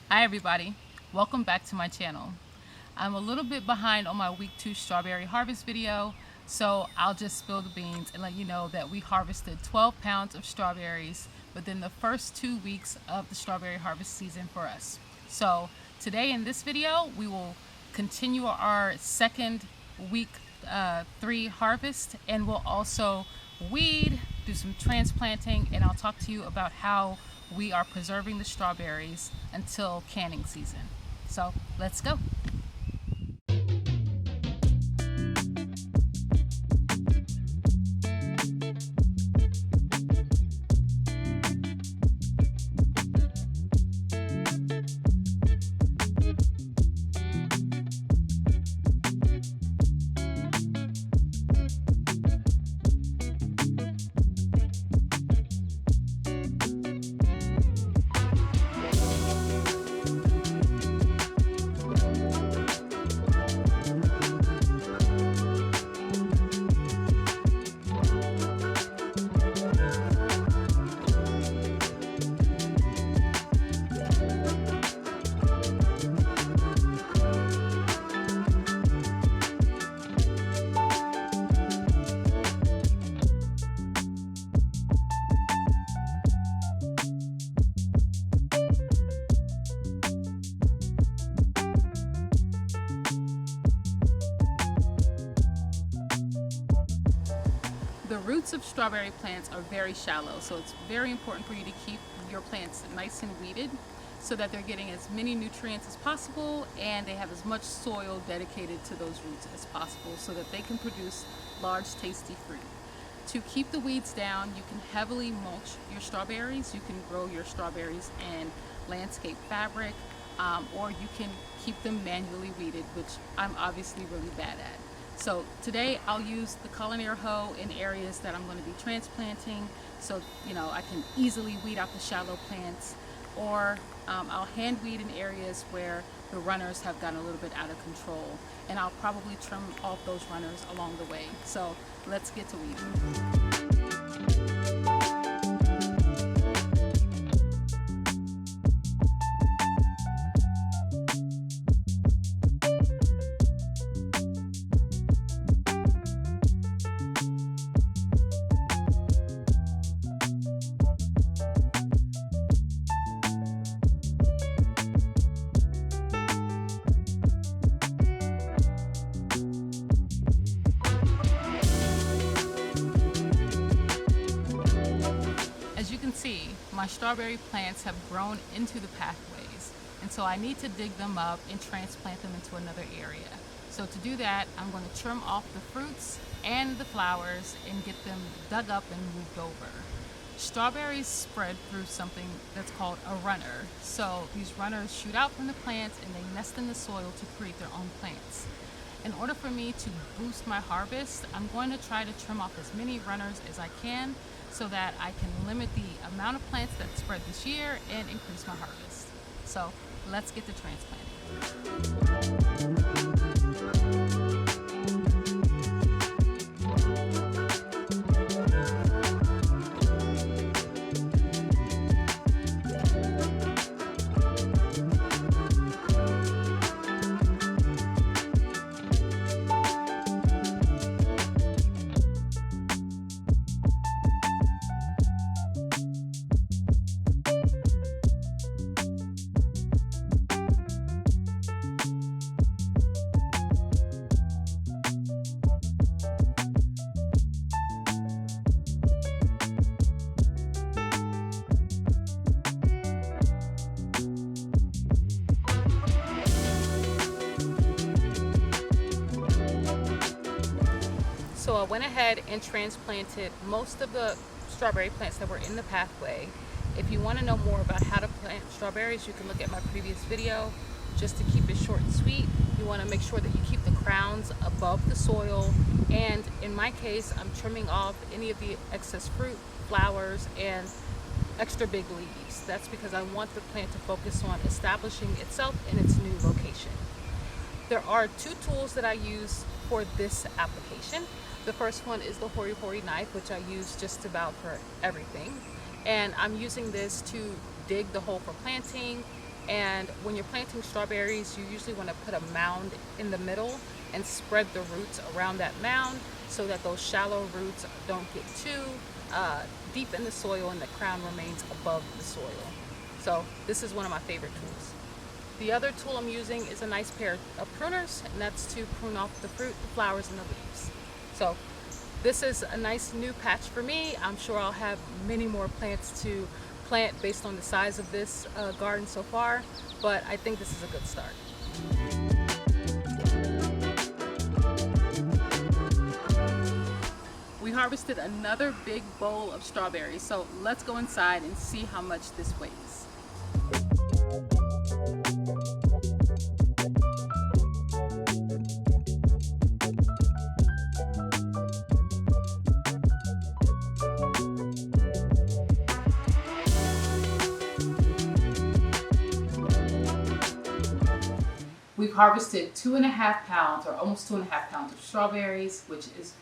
Hi everybody, welcome back to my channel. I'm a little bit behind on my week 2 strawberry harvest video, so I'll just spill the beans and let you know that we harvested 12 pounds of strawberries within the first 2 weeks of the strawberry harvest season for us. So today in this video we will continue our second week 3 harvest, and we'll also weed, do some transplanting, and I'll talk to you about how we are preserving the strawberries until canning season. So let's go. The roots of strawberry plants are very shallow, so it's very important for you to keep your plants nice and weeded so that they're getting as many nutrients as possible and they have as much soil dedicated to those roots as possible so that they can produce large, tasty fruit. To keep the weeds down, you can heavily mulch your strawberries. You can grow your strawberries in landscape fabric, or you can keep them manually weeded, which I'm obviously really bad at. So today I'll use the culinary hoe in areas that I'm going to be transplanting, so I can easily weed out the shallow plants, or I'll hand weed in areas where the runners have gotten a little bit out of control, and I'll probably trim off those runners along the way. So let's get to weeding. See, my strawberry plants have grown into the pathways, and so I need to dig them up and transplant them into another area. So to do that, I'm going to trim off the fruits and the flowers and get them dug up and moved over. Strawberries spread through something that's called a runner. So these runners shoot out from the plants and they nest in the soil to create their own plants. In order for me to boost my harvest, I'm going to try to trim off as many runners as I can so that I can limit the amount of plants that spread this year and increase my harvest. So let's get to transplanting. So I went ahead and transplanted most of the strawberry plants that were in the pathway. If you want to know more about how to plant strawberries, you can look at my previous video. Just to keep it short and sweet, you want to make sure that you keep the crowns above the soil, and in my case, I'm trimming off any of the excess fruit, flowers, and extra big leaves. That's because I want the plant to focus on establishing itself in its new location. There are two tools that I use for this application. The first one is the hori-hori knife, which I use just about for everything. And I'm using this to dig the hole for planting, And when you're planting strawberries, you usually want to put a mound in the middle and spread the roots around that mound so that those shallow roots don't get too deep in the soil and the crown remains above the soil. So this is one of my favorite tools. The other tool I'm using is a nice pair of pruners, and that's to prune off the fruit, the flowers, and the leaves. So this is a nice new patch for me. I'm sure I'll have many more plants to plant based on the size of this garden so far, but I think this is a good start. We harvested another big bowl of strawberries, so let's go inside and see how much this weighs. We've harvested 2.5 pounds, or almost 2.5 pounds of strawberries, which is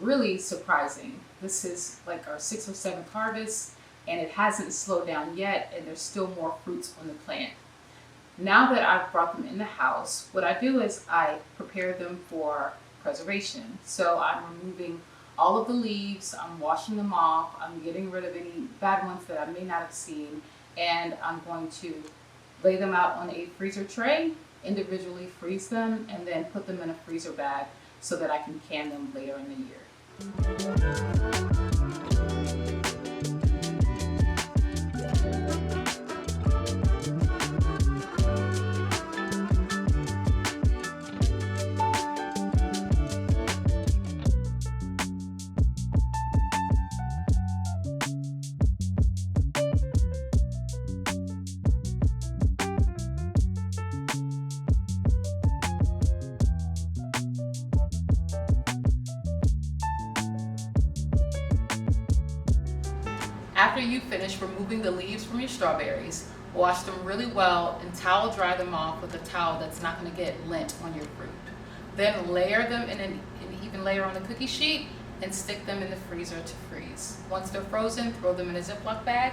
really surprising. This is like our 6th or 7th harvest, and it hasn't slowed down yet, and there's still more fruits on the plant. Now that I've brought them in the house, what I do is I prepare them for preservation. So I'm removing all of the leaves, I'm washing them off, I'm getting rid of any bad ones that I may not have seen, and I'm going to lay them out on a freezer tray, individually freeze them, and then put them in a freezer bag so that I can can them later in the year. After you finish removing the leaves from your strawberries, wash them really well and towel dry them off with a towel that's not going to get lint on your fruit. Then layer them in an even layer on the cookie sheet and stick them in the freezer to freeze. Once they're frozen, throw them in a Ziploc bag.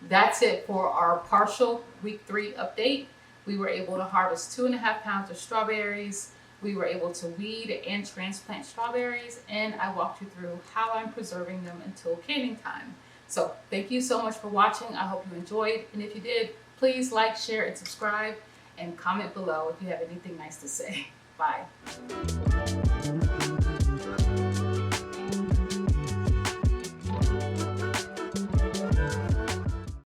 That's it for our partial week 3 update. We were able to harvest 2.5 pounds of strawberries. We were able to weed and transplant strawberries, and I walked you through how I'm preserving them until canning time. So thank you so much for watching. I hope you enjoyed, and if you did, please like, share, and subscribe, and comment below if you have anything nice to say. Bye.